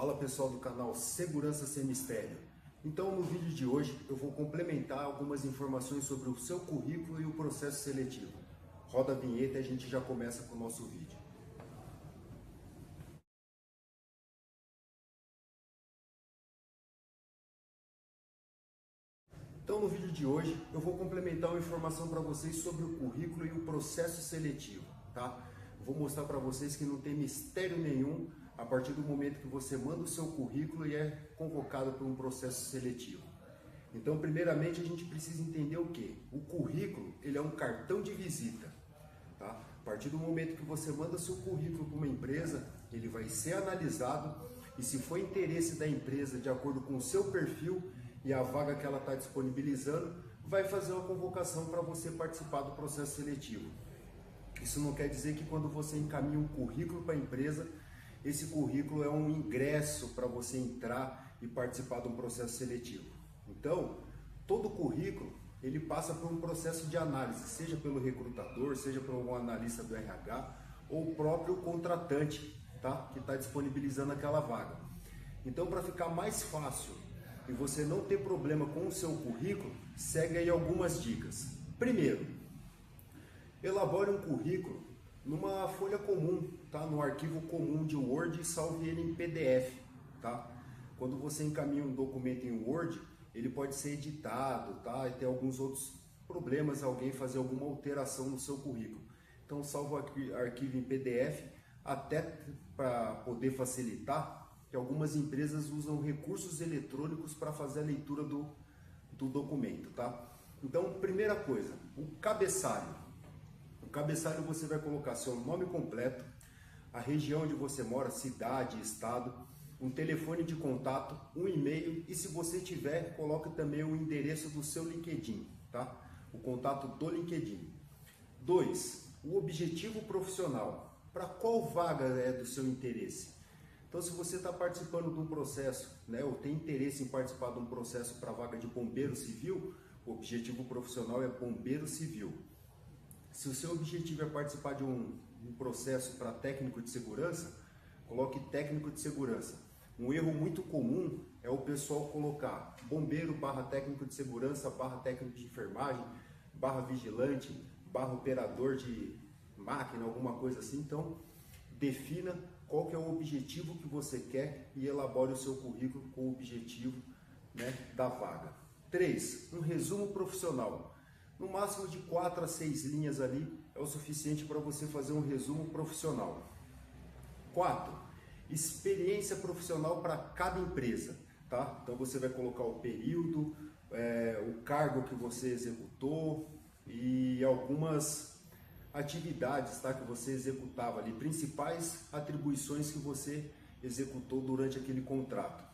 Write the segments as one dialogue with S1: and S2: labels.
S1: Fala pessoal do canal Segurança Sem Mistério. Então no vídeo de hoje eu vou complementar algumas informações sobre o seu currículo e o processo seletivo. Roda a vinheta e a gente já começa com o nosso vídeo. Então no vídeo de hoje eu vou complementar uma informação para vocês sobre o currículo e o processo seletivo, tá? Vou mostrar para vocês que não tem mistério nenhum a partir do momento que você manda o seu currículo e é convocado para um processo seletivo. Então, primeiramente, a gente precisa entender o quê? O currículo, ele é um cartão de visita, tá? A partir do momento que você manda seu currículo para uma empresa, ele vai ser analisado e se for interesse da empresa, de acordo com o seu perfil e a vaga que ela está disponibilizando, vai fazer uma convocação para você participar do processo seletivo. Isso não quer dizer que quando você encaminha um currículo para a empresa, esse currículo é um ingresso para você entrar e participar de um processo seletivo. Então, todo currículo, ele passa por um processo de análise, seja pelo recrutador, seja por algum analista do RH, ou o próprio contratante, tá? Que está disponibilizando aquela vaga. Então, para ficar mais fácil e você não ter problema com o seu currículo, segue aí algumas dicas. Primeiro, elabore um currículo numa folha comum, tá? No arquivo comum de Word e salve ele em PDF, tá? Quando você encaminha um documento em Word, ele pode ser editado, tá? E ter alguns outros problemas, alguém fazer alguma alteração no seu currículo. Então salva o arquivo em PDF, até para poder facilitar, que algumas empresas usam recursos eletrônicos para fazer a leitura do documento, tá? Então, primeira coisa, o cabeçalho. No cabeçalho você vai colocar seu nome completo, a região onde você mora, cidade, estado, um telefone de contato, um e-mail e se você tiver, coloque também o endereço do seu LinkedIn, tá? O contato do LinkedIn. 2. O objetivo profissional. Para qual vaga é do seu interesse? Então, se você está participando de um processo, né, ou tem interesse em participar de um processo para vaga de bombeiro civil, o objetivo profissional é bombeiro civil. Se o seu objetivo é participar de um processo para técnico de segurança, coloque técnico de segurança. Um erro muito comum é o pessoal colocar bombeiro barra técnico de segurança, barra técnico de enfermagem, barra vigilante, barra operador de máquina, alguma coisa assim. Então, defina qual que é o objetivo que você quer e elabore o seu currículo com o objetivo, né, da vaga. 3. Um resumo profissional. No máximo de 4 a 6 linhas ali é o suficiente para você fazer um resumo profissional. 4. Experiência profissional para cada empresa, tá? Então você vai colocar o período, o cargo que você executou e algumas atividades, tá? Que você executava ali, principais atribuições que você executou durante aquele contrato.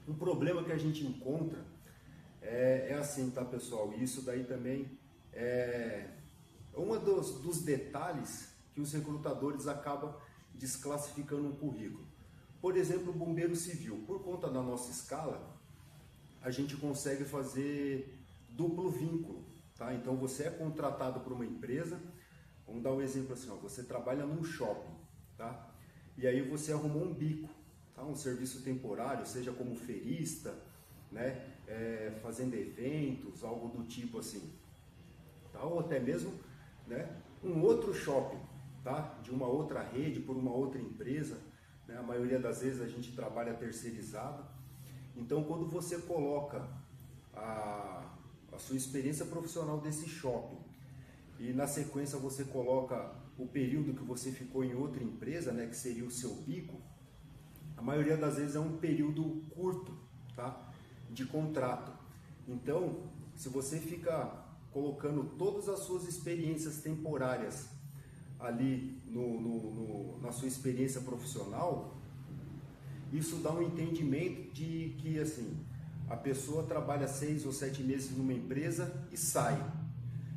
S1: Um problema que a gente encontra é assim, tá pessoal? E isso daí também é um dos detalhes que os recrutadores acabam desclassificando um currículo. Por exemplo, o bombeiro civil. Por conta da nossa escala, a gente consegue fazer duplo vínculo, tá? Então você é contratado por uma empresa, vamos dar um exemplo assim, ó, você trabalha num shopping, tá? E aí você arrumou um bico, tá? Um serviço temporário, seja como ferista, né? Fazendo eventos, algo do tipo assim, tá? Ou até mesmo, né, um outro shopping, tá? De uma outra rede, por uma outra empresa, né? A maioria das vezes a gente trabalha terceirizado. Então, quando você coloca a sua experiência profissional desse shopping e na sequência você coloca o período que você ficou em outra empresa, né, que seria o seu bico, a maioria das vezes é um período curto, tá? De contrato. Então, se você fica colocando todas as suas experiências temporárias ali na sua experiência profissional, isso dá um entendimento de que assim, a pessoa trabalha 6 ou 7 meses numa empresa e sai.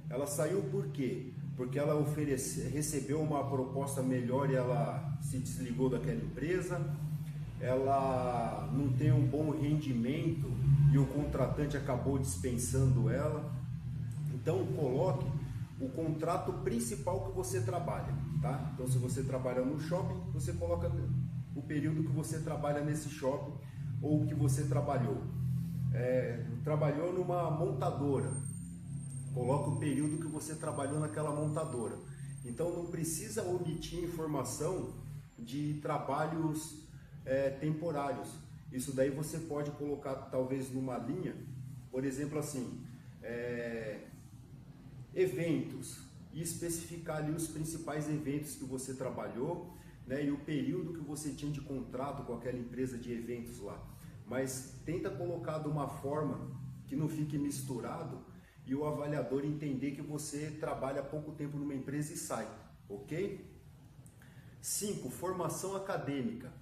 S1: Ela saiu por quê? Porque ela recebeu uma proposta melhor e ela se desligou daquela empresa, ela não tem um bom rendimento e o contratante acabou dispensando ela. Então coloque o contrato principal que você trabalha, tá? Então se você trabalha no shopping, você coloca o período que você trabalha nesse shopping ou que você trabalhou. Trabalhou numa montadora, coloca o período que você trabalhou naquela montadora. Então não precisa omitir informação de trabalhos temporários. Isso daí você pode colocar talvez numa linha, por exemplo assim, eventos, e especificar ali os principais eventos que você trabalhou, né, e o período que você tinha de contrato com aquela empresa de eventos lá. Mas tenta colocar de uma forma que não fique misturado e o avaliador entender que você trabalha há pouco tempo numa empresa e sai, ok? 5. Formação acadêmica.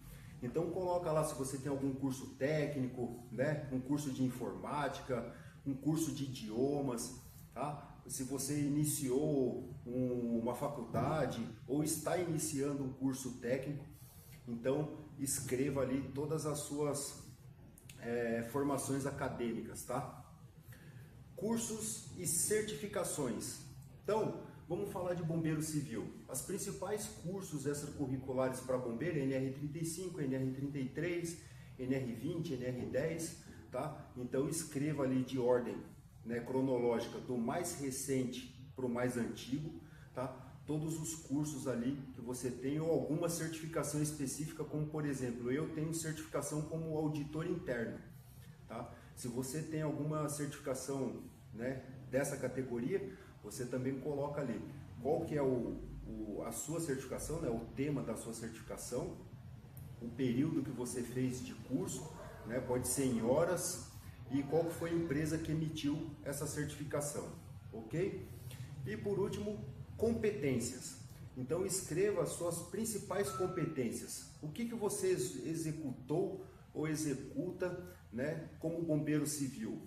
S1: Então coloca lá se você tem algum curso técnico, né, um curso de informática, um curso de idiomas, tá? Se você iniciou uma faculdade ou está iniciando um curso técnico, então escreva ali todas as suas formações acadêmicas, tá? Cursos e certificações. Então, vamos falar de bombeiro civil. As principais cursos extracurriculares para bombeiro é NR35, NR33, NR20, NR10, tá? Então escreva ali de ordem, né, cronológica, do mais recente para o mais antigo, tá? Todos os cursos ali que você tem ou alguma certificação específica, como por exemplo, eu tenho certificação como auditor interno, tá? Se você tem alguma certificação, né, dessa categoria, você também coloca ali qual que é a sua certificação, né, o tema da sua certificação, o período que você fez de curso, né, pode ser em horas, e qual foi a empresa que emitiu essa certificação, ok? E por último, competências. Então escreva as suas principais competências. O que você executou ou executa, né, como bombeiro civil.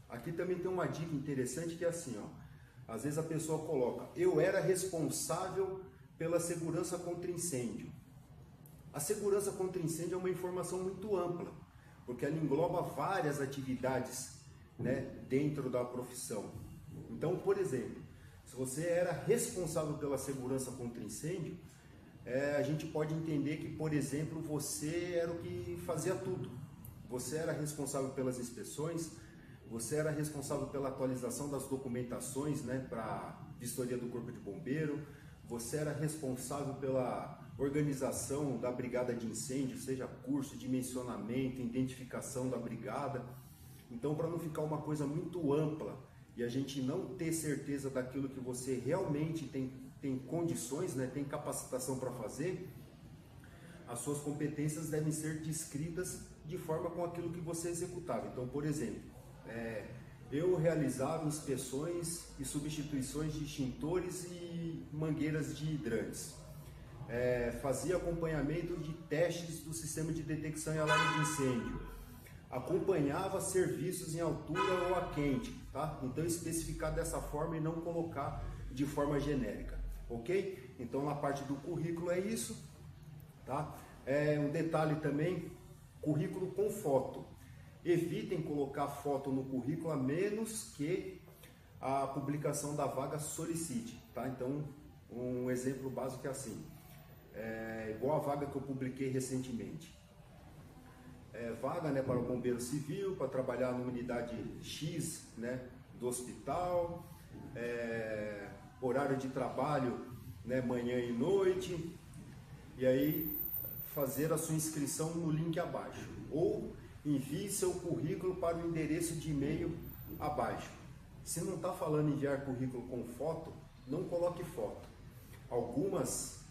S1: Aqui também tem uma dica interessante que é assim, ó. Às vezes a pessoa coloca, eu era responsável pela segurança contra incêndio. A segurança contra incêndio é uma informação muito ampla, porque ela engloba várias atividades, né, dentro da profissão. Então, por exemplo, se você era responsável pela segurança contra incêndio, a gente pode entender que, por exemplo, você era o que fazia tudo. Você era responsável pelas inspeções, você era responsável pela atualização das documentações, né, para vistoria do Corpo de Bombeiro, você era responsável pela organização da brigada de incêndio, seja curso, dimensionamento, identificação da brigada. Então, para não ficar uma coisa muito ampla e a gente não ter certeza daquilo que você realmente tem condições, né, tem capacitação para fazer, as suas competências devem ser descritas de forma com aquilo que você executava. Então, por exemplo, eu realizava inspeções e substituições de extintores e mangueiras de hidrantes. Fazia acompanhamento de testes do sistema de detecção e alarme de incêndio. Acompanhava serviços em altura ou a quente, tá? Então especificar dessa forma e não colocar de forma genérica, ok? Então na parte do currículo é isso, tá? Um detalhe também, currículo com foto. Evitem colocar foto no currículo a menos que a publicação da vaga solicite, tá? Então um exemplo básico é assim, igual a vaga que eu publiquei recentemente. Vaga, né, para o bombeiro civil, para trabalhar numa unidade X, né, do hospital, horário de trabalho, né, manhã e noite, e aí fazer a sua inscrição no link abaixo, ou envie seu currículo para o endereço de e-mail abaixo. Se não está falando em enviar currículo com foto, não coloque foto. Algumas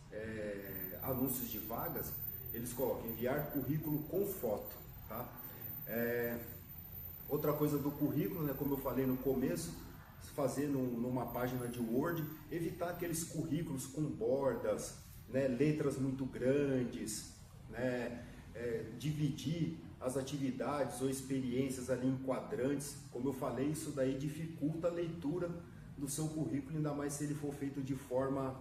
S1: anúncios de vagas, eles colocam enviar currículo com foto, tá? Outra coisa do currículo, né, como eu falei no começo, fazer numa página de Word, evitar aqueles currículos com bordas, né, letras muito grandes, né, dividir as atividades ou experiências ali em quadrantes. Como eu falei, isso daí dificulta a leitura do seu currículo, ainda mais se ele for feito de forma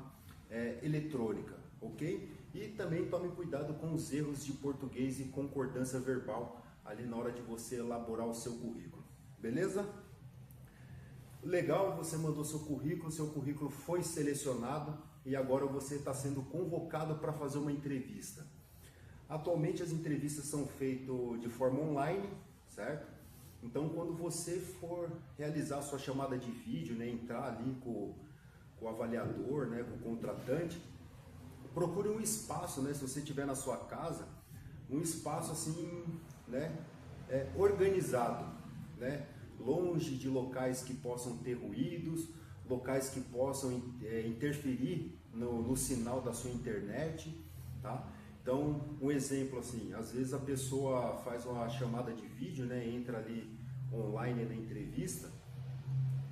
S1: eletrônica, ok? E também tome cuidado com os erros de português e concordância verbal ali na hora de você elaborar o seu currículo, beleza? Legal, você mandou seu currículo foi selecionado e agora você está sendo convocado para fazer uma entrevista. Atualmente as entrevistas são feitas de forma online, certo? Então quando você for realizar a sua chamada de vídeo, né, entrar ali com o avaliador, né, com o contratante, procure um espaço, né, se você estiver na sua casa, um espaço assim, né, organizado, né, longe de locais que possam ter ruídos, locais que possam interferir no sinal da sua internet, tá? Então, um exemplo assim, às vezes a pessoa faz uma chamada de vídeo, né, entra ali online na entrevista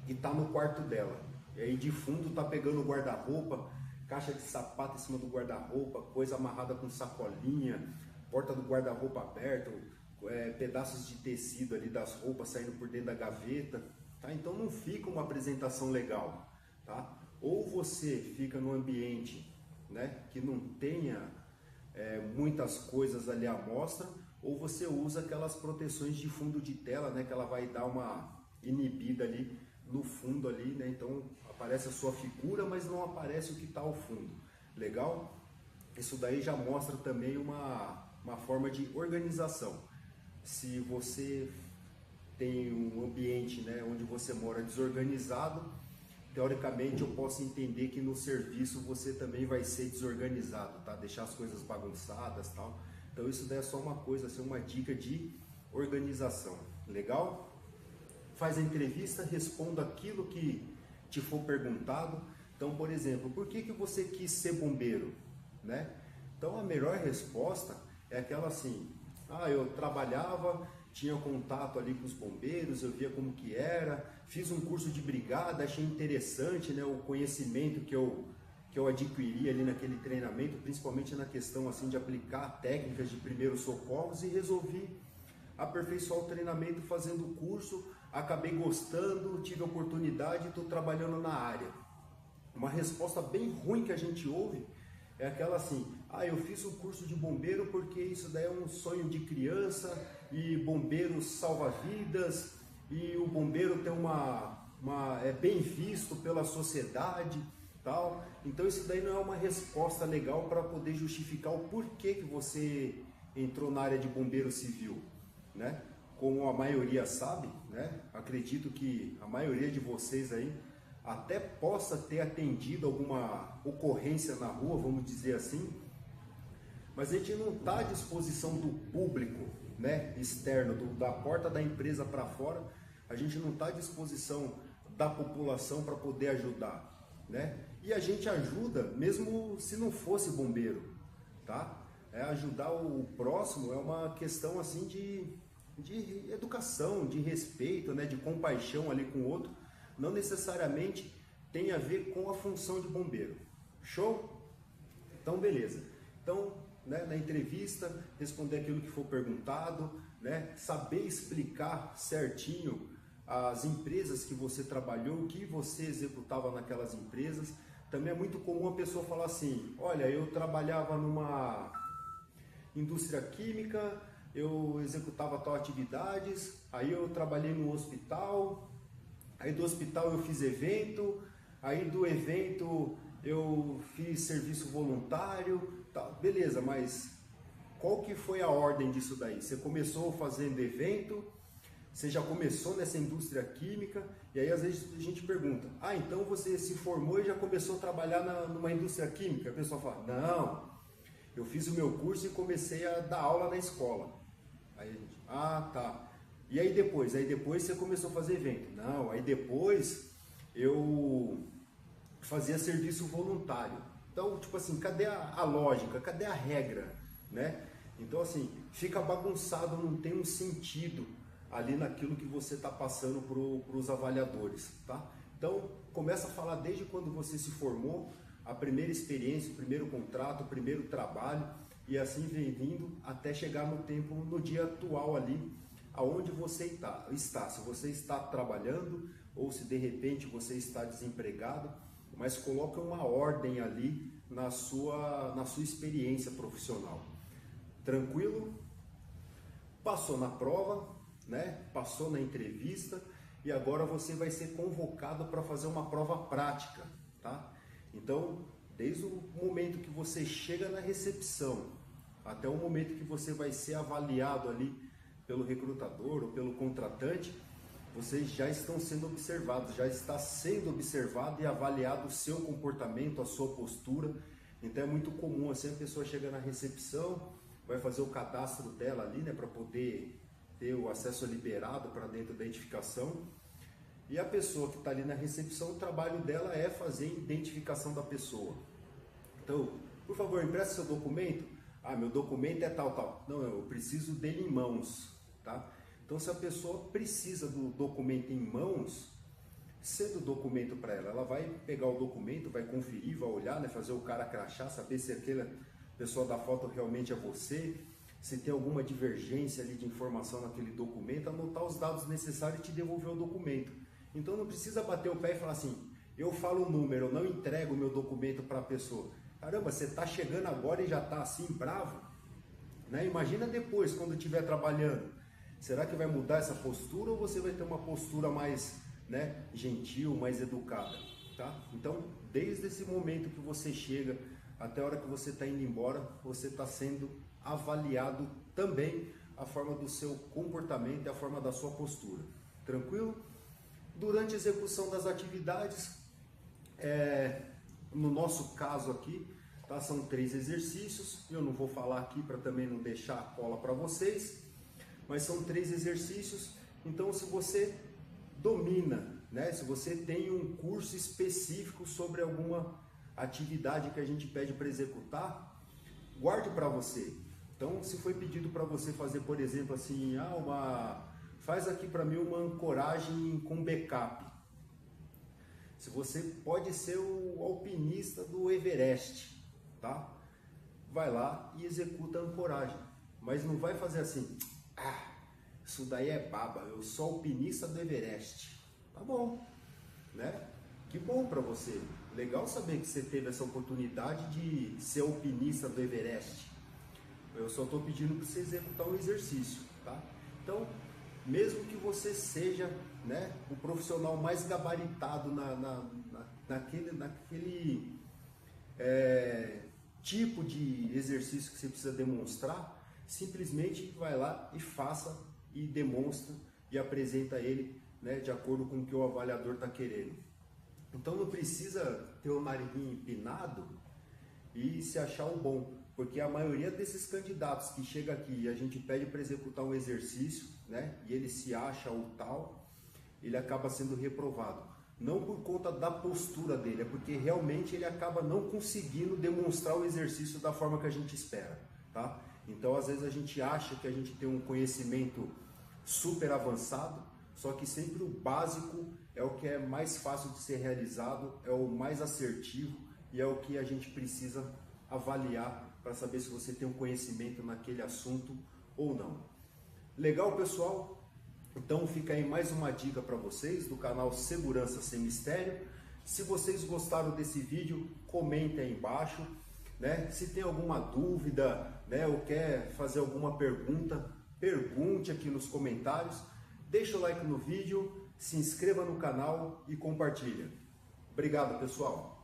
S1: e tá no quarto dela. E aí de fundo tá pegando o guarda-roupa, caixa de sapato em cima do guarda-roupa, coisa amarrada com sacolinha, porta do guarda-roupa aberta, pedaços de tecido ali das roupas saindo por dentro da gaveta, tá? Então não fica uma apresentação legal, tá? Ou você fica num ambiente, né, que não tenha muitas coisas ali à mostra, ou você usa aquelas proteções de fundo de tela, né, que ela vai dar uma inibida ali no fundo ali, né? Então aparece a sua figura, mas não aparece o que está ao fundo. Legal? Isso daí já mostra também uma forma de organização. Se você tem um ambiente, né, onde você mora desorganizado, teoricamente eu posso entender que no serviço você também vai ser desorganizado, tá? Deixar as coisas bagunçadas, tal. Então isso daí é só uma coisa, assim, uma dica de organização. Legal? Faz a entrevista, responda aquilo que te for perguntado. Então, por exemplo, por que você quis ser bombeiro, né? Então a melhor resposta é aquela assim: eu trabalhava, tinha contato ali com os bombeiros, eu via como que era, fiz um curso de brigada, achei interessante, né, o conhecimento que eu adquiri ali naquele treinamento, principalmente na questão assim de aplicar técnicas de primeiros socorros, e resolvi aperfeiçoar o treinamento fazendo o curso, acabei gostando, tive oportunidade e estou trabalhando na área. Uma resposta bem ruim que a gente ouve é aquela assim: eu fiz o curso de bombeiro porque isso daí é um sonho de criança, e bombeiro salva vidas, e o bombeiro tem é bem visto pela sociedade, tal. Então isso daí não é uma resposta legal para poder justificar o porquê que você entrou na área de bombeiro civil, né? Como a maioria sabe, né? Acredito que a maioria de vocês aí até possa ter atendido alguma ocorrência na rua, vamos dizer assim, mas a gente não está à disposição do público, né, externo, da porta da empresa para fora, a gente não está à disposição da população para poder ajudar, né? E a gente ajuda mesmo se não fosse bombeiro, tá? Ajudar o próximo é uma questão assim de educação, de respeito, né, de compaixão ali com o outro. Não necessariamente tem a ver com a função de bombeiro. Show? Então, beleza. Então, né, na entrevista, responder aquilo que for perguntado, né, saber explicar certinho as empresas que você trabalhou, o que você executava naquelas empresas. Também é muito comum a pessoa falar assim: olha, eu trabalhava numa indústria química, eu executava tal atividades, aí eu trabalhei no hospital, aí do hospital eu fiz evento, aí do evento eu fiz serviço voluntário, tá, beleza, mas qual que foi a ordem disso daí? Você começou fazendo evento, você já começou nessa indústria química, e aí às vezes a gente pergunta: então você se formou e já começou a trabalhar numa indústria química? A pessoa fala: não, eu fiz o meu curso e comecei a dar aula na escola. Aí a gente: tá. E aí depois? Aí depois você começou a fazer evento? Não, aí depois eu fazia serviço voluntário. Então, tipo assim, cadê a lógica? Cadê a regra, né? Então, assim, fica bagunçado, não tem um sentido ali naquilo que você está passando para os avaliadores, tá? Então, começa a falar desde quando você se formou, a primeira experiência, o primeiro contrato, o primeiro trabalho, e assim vem vindo até chegar no dia atual ali, aonde você está. Se você está trabalhando ou se de repente você está desempregado, mas coloca uma ordem ali na sua experiência profissional. Tranquilo? Passou na prova, né? Passou na entrevista, e agora você vai ser convocado para fazer uma prova prática, tá? Então, desde o momento que você chega na recepção até o momento que você vai ser avaliado ali pelo recrutador ou pelo contratante, vocês já estão sendo observados, já está sendo observado e avaliado o seu comportamento, a sua postura. Então é muito comum assim, a pessoa chega na recepção, vai fazer o cadastro dela ali, né, para poder ter o acesso liberado para dentro da identificação. E a pessoa que está ali na recepção, o trabalho dela é fazer a identificação da pessoa. Então, por favor, empreste seu documento. Ah, meu documento é tal, tal. Não, eu preciso dele em mãos, tá? Então, se a pessoa precisa do documento em mãos, sendo o documento para ela, ela vai pegar o documento, vai conferir, vai olhar, né, fazer o cara crachar, saber se aquela pessoa da foto realmente é você, se tem alguma divergência ali de informação naquele documento, anotar os dados necessários e te devolver o documento. Então não precisa bater o pé e falar assim, eu falo o número, eu não entrego o meu documento para a pessoa. Caramba, você está chegando agora e já está assim, bravo? Né? Imagina depois, quando estiver trabalhando. Será que vai mudar essa postura ou você vai ter uma postura mais, né, gentil, mais educada? Tá? Então, desde esse momento que você chega até a hora que você está indo embora, você está sendo avaliado também a forma do seu comportamento e a forma da sua postura. Tranquilo? Durante a execução das atividades, no nosso caso aqui, tá, são 3 exercícios. Eu não vou falar aqui para também não deixar a cola para vocês, mas são 3 exercícios. Então, se você domina, né, se você tem um curso específico sobre alguma atividade que a gente pede para executar, guarde para você. Então, se foi pedido para você fazer, por exemplo, assim, faz aqui para mim uma ancoragem com backup. Se você pode ser o alpinista do Everest, tá? Vai lá e executa a ancoragem, mas não vai fazer assim, isso daí é baba, eu sou alpinista do Everest. Tá bom, né? Que bom para você. Legal saber que você teve essa oportunidade de ser alpinista do Everest. Eu só estou pedindo para você executar um exercício, tá? Então, mesmo que você seja, né, o profissional mais gabaritado naquele tipo de exercício que você precisa demonstrar, simplesmente vai lá e faça e demonstra e apresenta ele, né, de acordo com o que o avaliador está querendo. Então não precisa ter o nariguinho empinado e se achar um bom, porque a maioria desses candidatos que chega aqui e a gente pede para executar um exercício, né, e ele se acha o tal, ele acaba sendo reprovado. Não por conta da postura dele, é porque realmente ele acaba não conseguindo demonstrar o exercício da forma que a gente espera, tá? Então às vezes a gente acha que a gente tem um conhecimento super avançado, só que sempre o básico é o que é mais fácil de ser realizado, é o mais assertivo e é o que a gente precisa avaliar para saber se você tem um conhecimento naquele assunto ou não. Legal, pessoal? Então fica aí mais uma dica para vocês do canal Segurança Sem Mistério. Se vocês gostaram desse vídeo, comentem aí embaixo, né? Se tem alguma dúvida, né, ou quer fazer alguma pergunta, pergunte aqui nos comentários. Deixa o like no vídeo, se inscreva no canal e compartilha. Obrigado, pessoal!